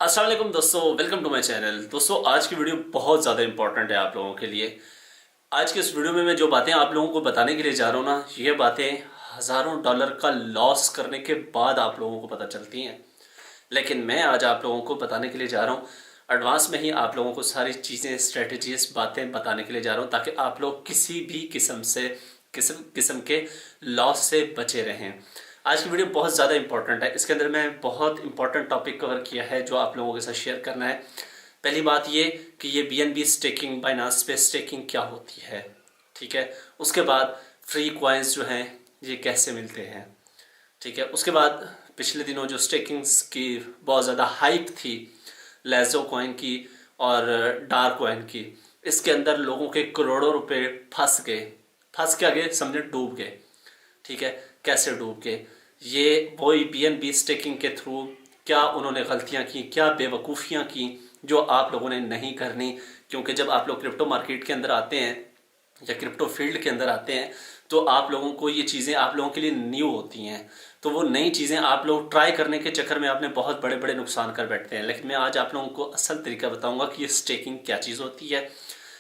अस्सलाम वालेकुम दोस्तों, वेलकम टू माय चैनल। दोस्तों, आज की वीडियो बहुत ज़्यादा इंपॉर्टेंट है आप लोगों के लिए। आज के इस वीडियो में मैं जो बातें आप लोगों को बताने के लिए जा रहा हूँ ना, ये बातें हज़ारों डॉलर का लॉस करने के बाद आप लोगों को पता चलती हैं। लेकिन मैं आज आप लोगों को बताने के लिए जा रहा हूँ, एडवांस में ही आप लोगों को सारी चीज़ें, स्ट्रेटजीज, बातें बताने के लिए जा रहा हूँ, ताकि आप लोग किसी भी किस्म के लॉस से बचे रहें। आज की वीडियो बहुत ज़्यादा इंपॉर्टेंट है। इसके अंदर मैं बहुत इंपॉर्टेंट टॉपिक कवर किया है जो आप लोगों के साथ शेयर करना है। पहली बात ये कि ये BNB स्टेकिंग, बाइनांस पे स्टेकिंग क्या होती है, ठीक है। उसके बाद फ्री कॉइन्स जो हैं ये कैसे मिलते हैं, ठीक है। उसके बाद पिछले दिनों जो स्टेकिंग्स की बहुत ज़्यादा हाइप थी, लेजो कॉइन की और डार्क कॉइन की, इसके अंदर लोगों के करोड़ों रुपए फंस गए। फंस के आगे समझे डूब गए, ठीक है। कैसे डूब गए? ये वही BNB स्टेकिंग के थ्रू क्या उन्होंने गलतियां की, क्या बेवकूफ़ियां की जो आप लोगों ने नहीं करनी। क्योंकि जब आप लोग क्रिप्टो मार्केट के अंदर आते हैं या क्रिप्टो फील्ड के अंदर आते हैं तो आप लोगों को ये चीज़ें आप लोगों के लिए न्यू होती हैं। तो वो नई चीज़ें आप लोग ट्राई करने के चक्कर में आपने बहुत बड़े बड़े नुकसान कर बैठते हैं। लेकिन मैं आज आप लोगों को असल तरीका बताऊंगा कि ये स्टेकिंग क्या चीज़ होती है,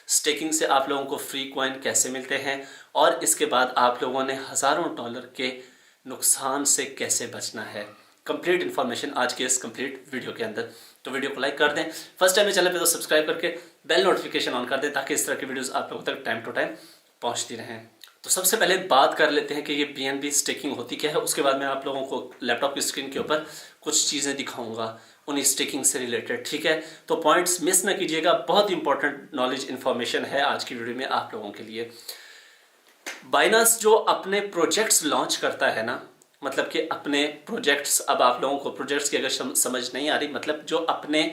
स्टेकिंग से आप लोगों को फ्री कॉइन कैसे मिलते हैं, और इसके बाद आप लोगों ने हज़ारों डॉलर के नुकसान से कैसे बचना है। कंप्लीट इन्फॉर्मेशन आज के इस कंप्लीट वीडियो के अंदर। तो वीडियो को लाइक कर दें, फर्स्ट टाइम चैनल पे तो सब्सक्राइब करके बेल नोटिफिकेशन ऑन कर दें, ताकि इस तरह की वीडियोस आप लोगों तक टाइम टू टाइम पहुंचती रहें। तो सबसे पहले बात कर लेते हैं कि ये BNB स्टेकिंग होती क्या है। उसके बाद मैं आप लोगों को लैपटॉप की स्क्रीन के ऊपर कुछ चीज़ें दिखाऊंगा उन्हीं स्टेकिंग से रिलेटेड, ठीक है। तो पॉइंट्स मिस ना कीजिएगा, बहुत इंपॉर्टेंट नॉलेज इन्फॉर्मेशन है आज की वीडियो में आप लोगों के लिए। बाइनांस जो अपने प्रोजेक्ट्स लॉन्च करता है ना, मतलब कि अपने प्रोजेक्ट्स, अब आप लोगों को प्रोजेक्ट्स की अगर समझ नहीं आ रही, मतलब जो अपने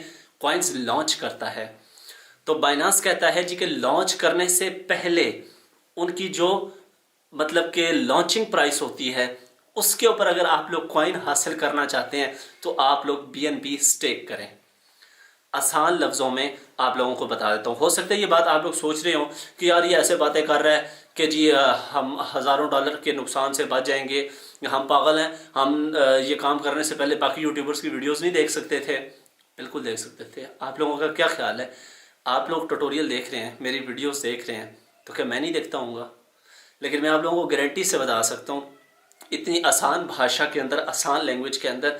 कॉइन्स लॉन्च करता है, तो बाइनांस कहता है जी कि लॉन्च करने से पहले उनकी जो मतलब कि लॉन्चिंग प्राइस होती है उसके ऊपर अगर आप लोग कॉइन हासिल करना चाहते हैं तो आप लोग BNB स्टेक करें। आसान लफ्ज़ों में आप लोगों को बता देता हूँ। हो सकता है ये बात आप लोग सोच रहे हो कि यार ये ऐसे बातें कर रहा है कि जी हम हज़ारों डॉलर के नुकसान से बच जाएंगे, हम पागल हैं, हम ये काम करने से पहले बाकी यूट्यूबर्स की वीडियोस नहीं देख सकते थे। बिल्कुल देख सकते थे। आप लोगों का क्या ख्याल है? आप लोग ट्यूटोरियल देख रहे हैं, मेरी वीडियोस देख रहे हैं, तो क्या मैं नहीं देखता हूँगा? लेकिन मैं आप लोगों को गारंटी से बता सकता हूँ, इतनी आसान भाषा के अंदर, आसान लैंग्वेज के अंदर,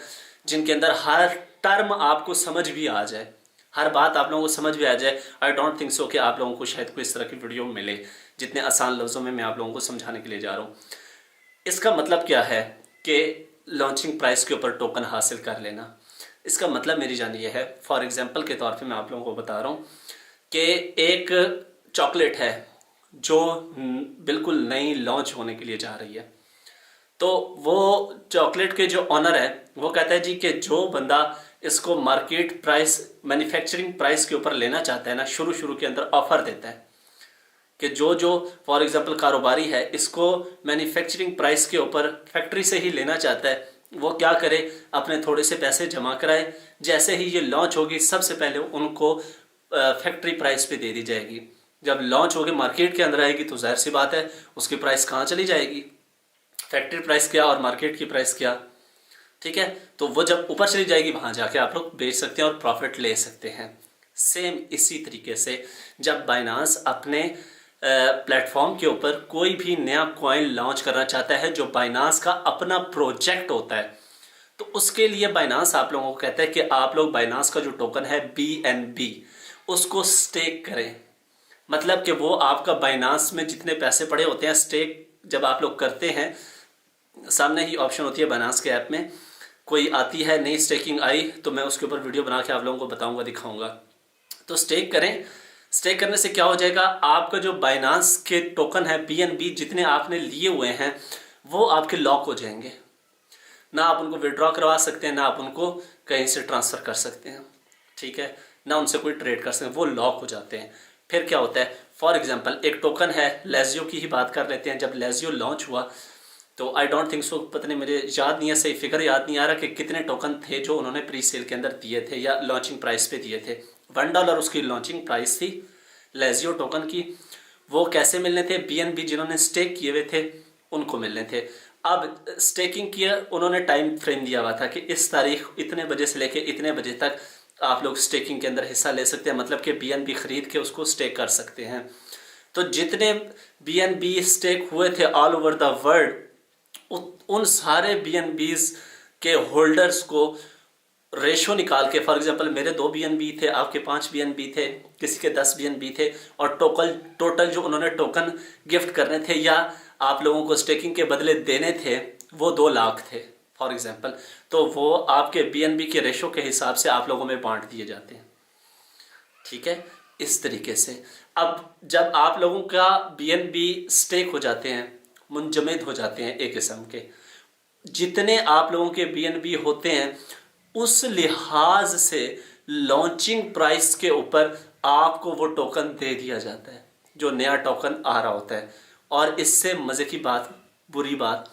जिनके अंदर हर टर्म आपको समझ भी आ जाए, हर बात आप लोगों को समझ भी आ जाए, आई डोंट थिंक सो कि आप लोगों को शायद कोई इस तरह की वीडियो मिले जितने आसान लफ्ज़ों में मैं आप लोगों को समझाने के लिए जा रहा हूँ। इसका मतलब क्या है कि लॉन्चिंग प्राइस के ऊपर टोकन हासिल कर लेना। इसका मतलब मेरी जान ये है, फॉर एग्जांपल के तौर पे मैं आप लोगों को बता रहा हूँ कि एक चॉकलेट है जो बिल्कुल नई लॉन्च होने के लिए जा रही है। तो वो चॉकलेट के जो ऑनर है वो कहता है जी कि जो बंदा इसको मार्केट प्राइस, मैन्युफैक्चरिंग प्राइस के ऊपर लेना चाहता है ना, शुरू के अंदर ऑफर देता है कि जो जो फॉर एग्जांपल कारोबारी है इसको मैन्युफैक्चरिंग प्राइस के ऊपर फैक्ट्री से ही लेना चाहता है, वो क्या करे, अपने थोड़े से पैसे जमा कराए। जैसे ही ये लॉन्च होगी सबसे पहले उनको फैक्ट्री प्राइस पे दे दी जाएगी। जब लॉन्च होगी मार्केट के अंदर आएगी तो जाहिर सी बात है उसकी प्राइस कहाँ चली जाएगी, फैक्ट्री प्राइस क्या और मार्केट की प्राइस क्या, ठीक है। तो वो जब ऊपर चली जाएगी वहां जाके आप लोग बेच सकते हैं और प्रॉफिट ले सकते हैं। सेम इसी तरीके से जब बाइनांस अपने प्लेटफॉर्म के ऊपर कोई भी नया कॉइन लॉन्च करना चाहता है जो बाइनांस का अपना प्रोजेक्ट होता है, तो उसके लिए बाइनांस आप लोगों को कहता है कि आप लोग बाइनांस का जो टोकन है BNB उसको स्टेक करें। मतलब कि वो आपका बाइनांस में जितने पैसे पड़े होते हैं, स्टेक जब आप लोग करते हैं, सामने ही ऑप्शन होती है बाइनांस के ऐप में, कोई आती है नई स्टेकिंग आई तो मैं उसके ऊपर वीडियो बना के आप लोगों को बताऊंगा, दिखाऊंगा। तो स्टेक करें। स्टेक करने से क्या हो जाएगा, आपका जो बाइनांस के टोकन है BNB जितने आपने लिए हुए हैं वो आपके लॉक हो जाएंगे। ना आप उनको विड्रॉ करवा सकते हैं, ना आप उनको कहीं से ट्रांसफ़र कर सकते हैं, ठीक है, ना उनसे कोई ट्रेड कर सकते हैं, वो लॉक हो जाते हैं। फिर क्या होता है, फॉर एग्जांपल एक टोकन है लेजियो की ही बात कर लेते हैं। जब लेजियो लॉन्च हुआ तो आई डोंट थिंक सो, पता नहीं, मुझे याद नहीं है, सही फिगर याद नहीं आ रहा कि कितने टोकन थे जो उन्होंने प्री सेल के अंदर दिए थे या लॉन्चिंग प्राइस पे दिए थे। $1 उसकी लॉन्चिंग प्राइस थी लेजियो टोकन की। वो कैसे मिलने थे, BNB जिन्होंने स्टेक किए हुए थे उनको मिलने थे। अब स्टेकिंग किया, उन्होंने टाइम फ्रेम दिया हुआ था कि इस तारीख इतने बजे से लेके इतने बजे तक आप लोग स्टेकिंग के अंदर हिस्सा ले सकते हैं, मतलब कि BNB ख़रीद के उसको स्टेक कर सकते हैं। तो जितने BNB स्टेक हुए थे ऑल ओवर द वर्ल्ड, उन सारे BNBs के होल्डर्स को रेशो निकाल के, फॉर एग्जांपल मेरे 2 BNB थे, आपके 5 BNB थे, किसी के 10 BNB थे, और टोटल जो उन्होंने टोकन गिफ्ट करने थे या आप लोगों को स्टेकिंग के बदले देने थे वो 2 लाख थे फॉर एग्जांपल। तो वो आपके BNB के रेशो के हिसाब से आप लोगों में बांट दिए जाते हैं, ठीक है, इस तरीके से। अब जब आप लोगों का BNB स्टेक हो जाते हैं, मुंजमद हो जाते हैं एक किस्म के, जितने आप लोगों के BNB होते हैं उस लिहाज से लॉन्चिंग प्राइस के ऊपर आपको वो टोकन दे दिया जाता है, जो नया टोकन आ रहा होता है। और इससे मज़े की बात, बुरी बात,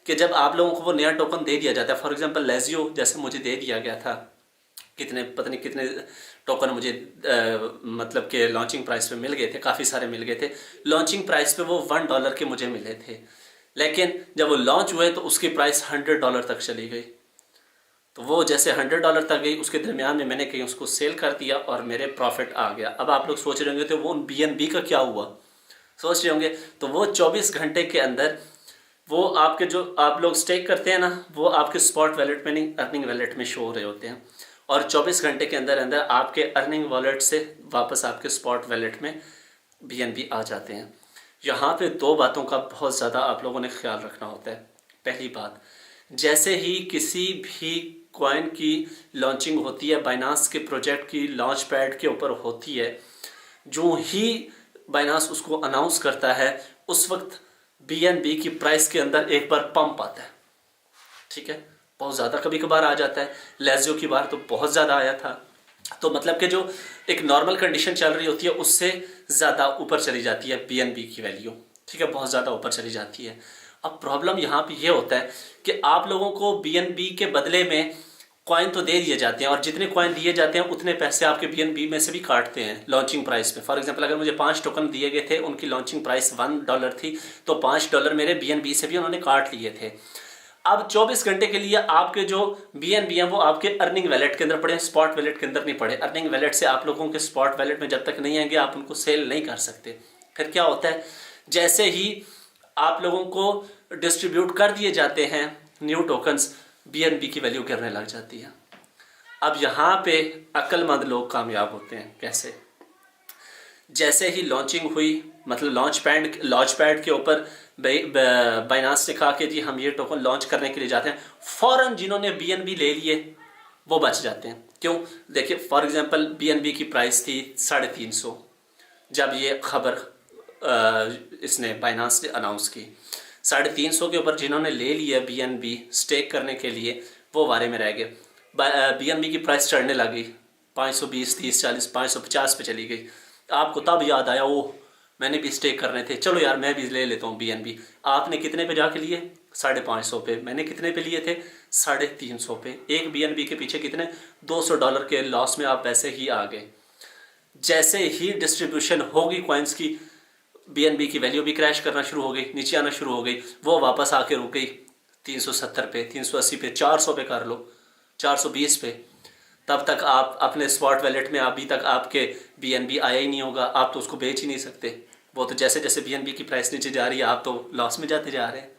कि जब आप लोगों को वो नया टोकन दे दिया जाता है, फॉर एग्जांपल लेजियो जैसे मुझे दे दिया गया था, कितने पता नहीं कितने टोकन मुझे मतलब कि लॉन्चिंग प्राइस पे मिल गए थे, काफ़ी सारे मिल गए थे। लॉन्चिंग प्राइस पे वो $1 के मुझे मिले थे, लेकिन जब वो लॉन्च हुए तो उसकी प्राइस $100 तक चली गई। तो वो जैसे $100 तक गई, उसके दरमियान में मैंने कहीं उसको सेल कर दिया और मेरे प्रॉफिट आ गया। अब आप लोग सोच रहे होंगे तो वो उन BNB का क्या हुआ, सोच रहे होंगे। तो वो 24 घंटे के अंदर वो आपके जो आप लोग स्टेक करते हैं ना, वो आपके स्पॉट वैलेट में नहीं, अर्निंग वैलेट में शो हो रहे होते हैं, और 24 घंटे के अंदर अंदर आपके अर्निंग वॉलेट से वापस आपके स्पॉट वैलेट में BNB आ जाते हैं। यहाँ पे 2 बातों का बहुत ज़्यादा आप लोगों ने ख्याल रखना होता है। पहली बात, जैसे ही किसी भी कॉइन की लॉन्चिंग होती है, बाइनांस के प्रोजेक्ट की लॉन्च पैड के ऊपर होती है, जो ही बाइनांस उसको अनाउंस करता है उस वक्त BNB की प्राइस के अंदर एक बार पंप आता है, ठीक है, बहुत ज़्यादा कभी कभार आ जाता है। लेजियो की बार तो बहुत ज़्यादा आया था। तो मतलब कि जो एक नॉर्मल कंडीशन चल रही होती है उससे ज़्यादा ऊपर चली जाती है BNB की वैल्यू, ठीक है, बहुत ज़्यादा ऊपर चली जाती है। अब प्रॉब्लम यहाँ पे ये होता है कि आप लोगों को BNB के बदले में कॉइन तो दे दिए जाते हैं, और जितने कॉइन दिए जाते हैं उतने पैसे आपके BNB में से भी काटते हैं लॉन्चिंग प्राइस में। फॉर एग्जांपल अगर मुझे 5 टोकन दिए गए थे, उनकी लॉन्चिंग प्राइस $1 थी, तो $5 मेरे BNB से भी उन्होंने काट लिए थे। अब 24 घंटे के लिए आपके जो BNB हैं वो आपके अर्निंग वैलेट के अंदर पड़े हैं, स्पॉट वैलेट के अंदर नहीं पड़े। अर्निंग वैलेट से आप लोगों के स्पॉट वैलेट में जब तक नहीं आएंगे आप उनको सेल नहीं कर सकते। फिर क्या होता है, जैसे ही आप लोगों को डिस्ट्रीब्यूट कर दिए जाते हैं न्यू टोकन्स, BNB की वैल्यू गिरने लग जाती है। अब यहाँ पे अक्लमंद लोग कामयाब होते हैं। कैसे? जैसे ही लॉन्चिंग हुई, मतलब लॉन्च पैड के ऊपर बाइनांस ने कहा कि जी हम ये टोकन लॉन्च करने के लिए जाते हैं, फ़ौरन जिन्होंने BNB ले लिए वो बच जाते हैं। क्यों? देखिए, फॉर एग्जांपल BNB की प्राइस थी 350 जब ये खबर इसने बाइनांस ने अनाउंस की। 350 के ऊपर जिन्होंने ले लिया BNB स्टेक करने के लिए वो वारे में रह गए। BNB की प्राइस चढ़ने लगी, 520, 30, 40, 550 पे चली गई। आपको तब याद आया, ओह मैंने भी स्टेक करने थे, चलो यार मैं भी ले लेता हूँ BNB। आपने कितने पे जाके लिए? 550 पे। मैंने कितने पे लिए थे? 350 पे। एक BNB के पीछे कितने? $200 के लॉस में आप वैसे ही आ गए। जैसे ही डिस्ट्रीब्यूशन होगी कॉइन्स की, BNB की वैल्यू भी क्रैश करना शुरू हो गई, नीचे आना शुरू हो गई, वो वापस आके रुक गई 370 पे, 380 पे, 400 पे कर लो, 420 पे। तब तक आप अपने स्पॉट वैलेट में अभी तक आपके BNB आया ही नहीं होगा, आप तो उसको बेच ही नहीं सकते। वो तो जैसे जैसे BNB की प्राइस नीचे जा रही है आप तो लॉस में जाते जा रहे हैं,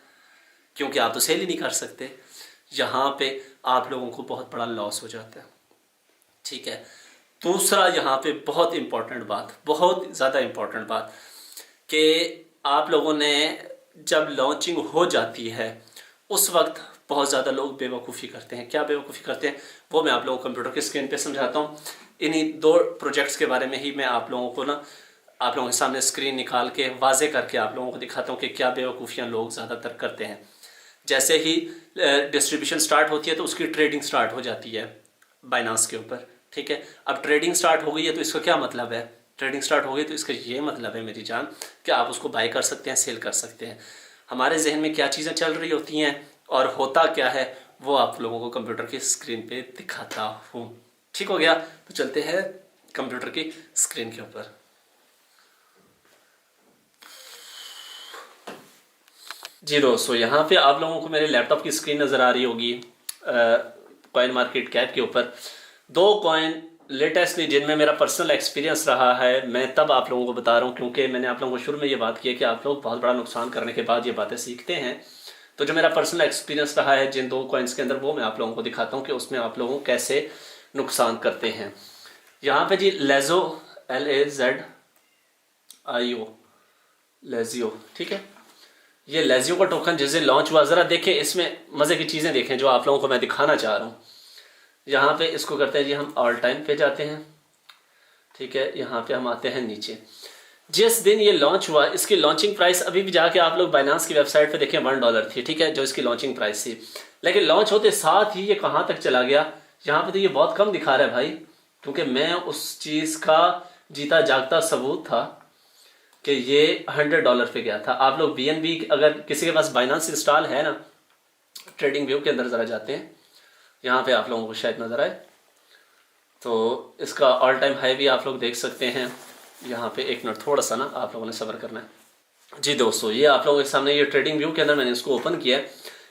क्योंकि आप तो सेल ही नहीं कर सकते। यहाँ पे आप लोगों को बहुत बड़ा लॉस हो जाता है, ठीक है। दूसरा यहाँ पे बहुत इम्पोर्टेंट बात, बहुत ज़्यादा इम्पोर्टेंट बात, कि आप लोगों ने जब लॉन्चिंग हो जाती है उस वक्त बहुत ज़्यादा लोग बेवकूफ़ी करते हैं। क्या बेवकूफ़ी करते हैं वो मैं आप लोगों को कंप्यूटर की स्क्रीन पे समझाता हूँ। इन्हीं 2 प्रोजेक्ट्स के बारे में ही मैं आप लोगों को आप लोगों के सामने स्क्रीन निकाल के वाजे करके आप लोगों को दिखाता हूँ कि क्या बेवकूफ़ियाँ लोग ज़्यादातर करते हैं। जैसे ही डिस्ट्रीब्यूशन स्टार्ट होती है तो उसकी ट्रेडिंग स्टार्ट हो जाती है बाइनांस के ऊपर, ठीक है। अब ट्रेडिंग स्टार्ट हो गई है तो इसका क्या मतलब है? ट्रेडिंग स्टार्ट हो गई तो इसका ये मतलब है मेरी जान कि आप उसको बाय कर सकते हैं, सेल कर सकते हैं। हमारे जहन में क्या चीज़ें चल रही होती हैं और होता क्या है वो आप लोगों को कंप्यूटर की स्क्रीन पे दिखाता हूँ। ठीक हो गया? तो चलते हैं कंप्यूटर की स्क्रीन के ऊपर। जी दोस्तों, यहाँ पे आप लोगों को मेरे लैपटॉप की स्क्रीन नज़र आ रही होगी कॉइन मार्केट कैप के ऊपर। दो कॉइन लेटेस्टली जिनमें मेरा पर्सनल एक्सपीरियंस रहा है, मैं तब आप लोगों को बता रहा हूँ क्योंकि मैंने आप लोगों को शुरू में ये बात की है कि आप लोग बहुत बड़ा नुकसान करने के बाद ये बातें सीखते हैं। तो जो मेरा पर्सनल एक्सपीरियंस रहा है जिन दो कॉइन्स के अंदर, वो मैं आप लोगों को दिखाता हूँ कि उसमें आप लोगों को कैसे नुकसान करते हैं। यहाँ पे जी लेजो, LAZIO, लेजियो, ठीक है। ये लेजियो का टोकन जिस दिन लॉन्च हुआ, ज़रा देखें इसमें मज़े की चीज़ें देखें जो आप लोगों को मैं दिखाना चाह रहा हूँ। यहाँ पे इसको करते हैं जी, हम ऑल टाइम पे जाते हैं, ठीक है। यहाँ पे हम आते हैं नीचे। जिस दिन ये लॉन्च हुआ, इसकी लॉन्चिंग प्राइस अभी भी जाके आप लोग बाइनांस की वेबसाइट पे देखें $1 थी, ठीक है, जो इसकी लॉन्चिंग प्राइस थी। लेकिन लॉन्च होते साथ ही ये कहाँ तक चला गया, यहाँ पे तो ये बहुत कम दिखा रहा है भाई, क्योंकि मैं उस चीज़ का जीता जागता सबूत था कि ये $100 पे गया था। आप लोग BNB, अगर किसी के पास बाइनांस इंस्टॉल है ना, ट्रेडिंग व्यू के अंदर ज़रा जाते हैं, यहाँ पे आप लोगों को शायद नज़र आए, तो इसका ऑल टाइम हाई भी आप लोग देख सकते हैं। यहाँ पे एक मिनट, थोड़ा सा ना आप लोगों ने सब्र करना है जी दोस्तों। ये आप लोगों के सामने ये ट्रेडिंग व्यू के अंदर मैंने इसको ओपन किया है।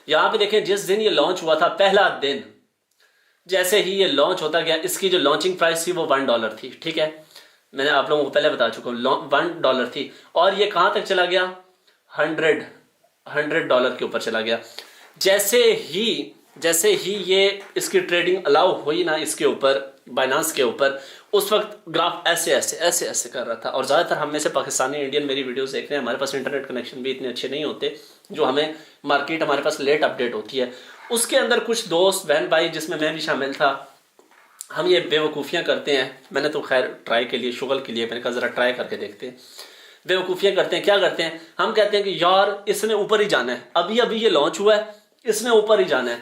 यहाँ पे देखें, जिस दिन ये लॉन्च हुआ था, पहला दिन जैसे ही ये लॉन्च होता गया, इसकी जो लॉन्चिंग प्राइस थी वो $1 थी, ठीक है। मैंने आप लोगों को पहले बता चुका हूँ, $1 थी। और ये कहाँ तक चला गया, $100 के ऊपर चला गया। जैसे ही ये इसकी ट्रेडिंग अलाउ हुई ना इसके ऊपर, बाइनांस के ऊपर, उस वक्त ग्राफ ऐसे कर रहा था। और ज़्यादातर हम में से पाकिस्तानी इंडियन मेरी वीडियोस देख रहे हैं, हमारे पास इंटरनेट कनेक्शन भी इतने अच्छे नहीं होते, जो हमें मार्केट हमारे पास लेट अपडेट होती है। उसके अंदर कुछ दोस्त, बहन भाई, जिसमें मैं भी शामिल था, हम ये बेवकूफ़ियाँ करते हैं। मैंने तो खैर ट्राई के लिए, शुगल के लिए मैंने कहा ज़रा ट्राई करके देखते हैं। बेवकूफ़ियाँ करते हैं, क्या करते हैं, हम कहते हैं कि यार इसने ऊपर ही जाना है, अभी अभी ये लॉन्च हुआ है, इसने ऊपर ही जाना है।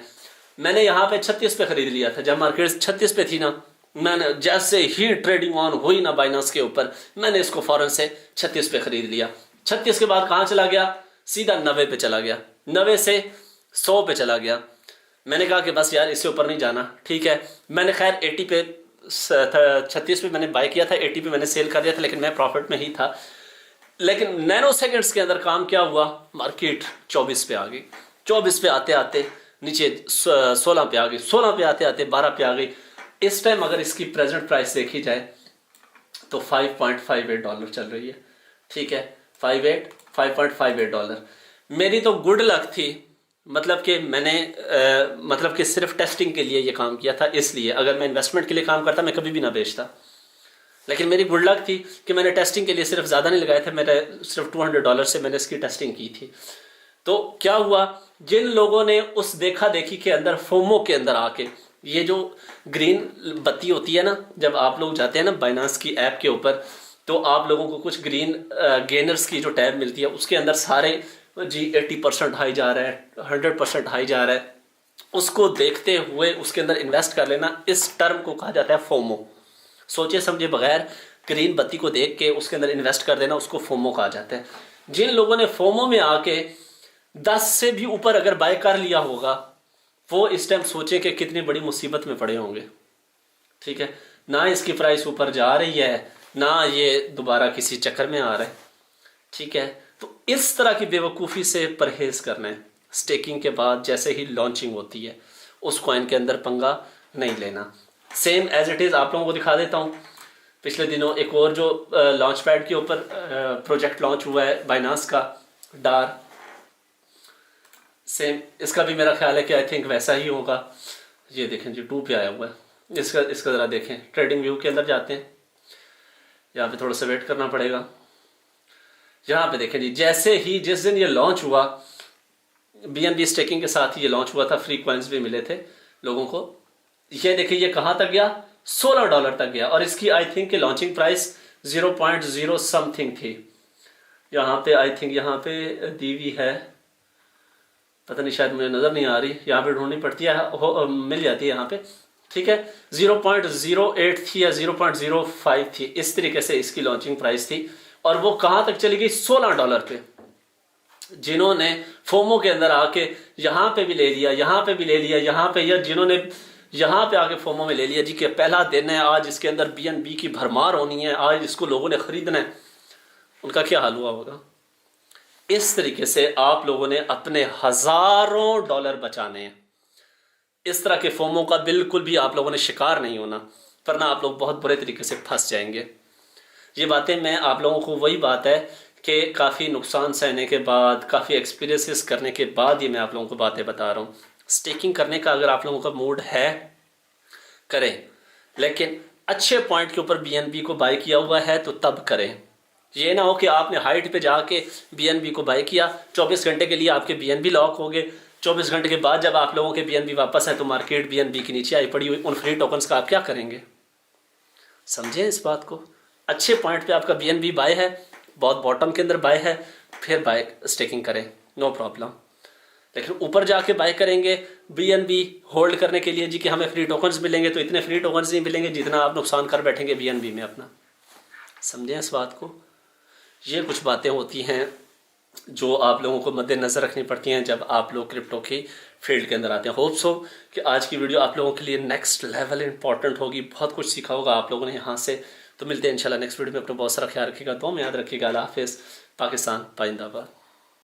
मैंने यहाँ पे 36 पे खरीद लिया था, जब मार्केट 36 पे थी ना, मैंने जैसे ही ट्रेडिंग ऑन हुई ना बाइनांस के ऊपर, मैंने इसको फौरन से 36 पे खरीद लिया। 36 के बाद कहाँ चला गया, सीधा 90 पे चला गया, 90 से 100 पे चला गया। मैंने कहा कि बस यार इससे ऊपर नहीं जाना, ठीक है। मैंने खैर 80 पे, 36 पे मैंने बाय किया था, 80 पे मैंने सेल कर दिया था, लेकिन मैं प्रॉफिट में ही था। लेकिन नैनो सेकंड्स के अंदर काम क्या हुआ, मार्केट 24 पे आ गई, 24 पे आते आते नीचे 16 पे आ गई, 16 पे आते आते 12 पे आ गई। इस टाइम अगर इसकी प्रेजेंट प्राइस देखी जाए तो $5.58 चल रही है, ठीक है, $5.58। मेरी तो गुड लक थी, मतलब कि मैंने मतलब कि सिर्फ टेस्टिंग के लिए ये काम किया था, इसलिए अगर मैं इन्वेस्टमेंट के लिए काम करता मैं कभी भी ना बेचता। लेकिन मेरी गुड लक थी कि मैंने टेस्टिंग के लिए सिर्फ ज़्यादा नहीं लगाए थे, मेरे सिर्फ $200 से मैंने इसकी टेस्टिंग की थी। तो क्या हुआ, जिन लोगों ने उस देखा देखी के अंदर, फोमो के अंदर आके, ये जो ग्रीन बत्ती होती है ना, जब आप लोग जाते हैं ना बाइनांस की ऐप के ऊपर, तो आप लोगों को कुछ ग्रीन गेनर्स की जो टैब मिलती है, उसके अंदर सारे जी 80% हाई जा रहा है, 100% हाई जा रहा है, उसको देखते हुए उसके अंदर इन्वेस्ट कर लेना। इस टर्म को कहा जाता है फोमो। सोचे समझे बगैर ग्रीन बत्ती को देख के उसके अंदर इन्वेस्ट कर देना, उसको फोमो कहा जाता है। जिन लोगों ने फोमो में आके 10 से भी ऊपर अगर बाय कर लिया होगा, वो इस टाइम सोचे कि कितनी बड़ी मुसीबत में पड़े होंगे, ठीक है। ना इसकी प्राइस ऊपर जा रही है, ना ये दोबारा किसी चक्कर में आ रहा है, ठीक है। तो इस तरह की बेवकूफ़ी से परहेज करना है। स्टेकिंग के बाद जैसे ही लॉन्चिंग होती है, उस कॉइन के अंदर पंगा नहीं लेना। सेम एज इट इज़ आप लोगों को दिखा देता हूँ। पिछले दिनों एक और जो लॉन्च पैड के ऊपर प्रोजेक्ट लॉन्च हुआ है बाइनांस का, डार, सेम इसका भी मेरा ख्याल है कि आई थिंक वैसा ही होगा। ये देखें जी 2 पे आया हुआ है। इसका ज़रा देखें, ट्रेडिंग व्यू के अंदर जाते हैं, यहाँ पे थोड़ा सा वेट करना पड़ेगा। यहाँ पे देखें जी, जैसे ही जिस दिन ये लॉन्च हुआ, BNB स्टेकिंग के साथ ही ये लॉन्च हुआ था, फ्री कॉइन्स भी मिले थे लोगों को। ये देखिए ये कहाँ तक गया, $16 तक गया। और इसकी I think launching price 0.0 something थी। यहाँ पे आई थिंक यहाँ पे दी हुई है, पता नहीं, शायद मुझे नज़र नहीं आ रही, यहाँ पे ढूंढनी पड़ती है, मिल जाती है यहाँ पे, ठीक है। 0.08 थी या 0.05 थी, इस तरीके से इसकी लॉन्चिंग प्राइस थी। और वो कहाँ तक चली गई, $16 पे। जिन्होंने फोमो के अंदर आके यहाँ पे भी ले लिया, यहाँ पे भी ले लिया, यहाँ पे, या जिन्होंने यहाँ पे आके फोमो में ले लिया जी कि पहला दिन है, आज इसके अंदर BNB की भरमार होनी है, आज इसको लोगों ने खरीदना है, उनका क्या हाल हुआ होगा। इस तरीके से आप लोगों ने अपने हज़ारों डॉलर बचाने हैं। इस तरह के फोमो का बिल्कुल भी आप लोगों ने शिकार नहीं होना, वरना आप लोग बहुत बुरे तरीके से फंस जाएंगे। ये बातें मैं आप लोगों को, वही बात है कि काफ़ी नुकसान सहने के बाद, काफ़ी एक्सपीरियंसेस करने के बाद ये मैं आप लोगों को बातें बता रहा हूँ। स्टेकिंग करने का अगर आप लोगों का मूड है, करें, लेकिन अच्छे पॉइंट के ऊपर बीएनबी को बाय किया हुआ है तो तब करें। ये ना हो कि आपने हाइट पे जाके बीएनबी को बाय किया, 24 घंटे के लिए आपके बीएनबी लॉक हो गए, 24 घंटे के बाद जब आप लोगों के बीएनबी वापस है तो मार्केट बीएनबी के नीचे आई पड़ी हुई, उन फ्री टोकन्स का आप क्या करेंगे? समझें इस बात को। अच्छे पॉइंट पे आपका बीएनबी बाय है, बहुत बॉटम के अंदर बाय है, फिर बाय स्टेकिंग करें, नो प्रॉब्लम। लेकिन ऊपर जाके बाय करेंगे बीएनबी होल्ड करने के लिए जी कि हमें फ्री टोकन्स मिलेंगे, तो इतने फ्री टोकन्स नहीं मिलेंगे जितना आप नुकसान कर बैठेंगे बीएनबी में अपना। समझें इस बात को। ये कुछ बातें होती हैं जो आप लोगों को मद्देनज़र रखनी पड़ती हैं जब आप लोग क्रिप्टो की फील्ड के अंदर आते हैं। होप्स हो कि आज की वीडियो आप लोगों के लिए नेक्स्ट लेवल इंपॉर्टेंट होगी, बहुत कुछ सीखा होगा आप लोगों ने यहाँ से। तो मिलते हैं इंशाल्लाह नेक्स्ट वीडियो में। अपना बहुत सारा ख्याल रखिएगा, दुआ में याद रखिएगा। अल्लाह हाफिज़। पाकिस्तान जिंदाबाद।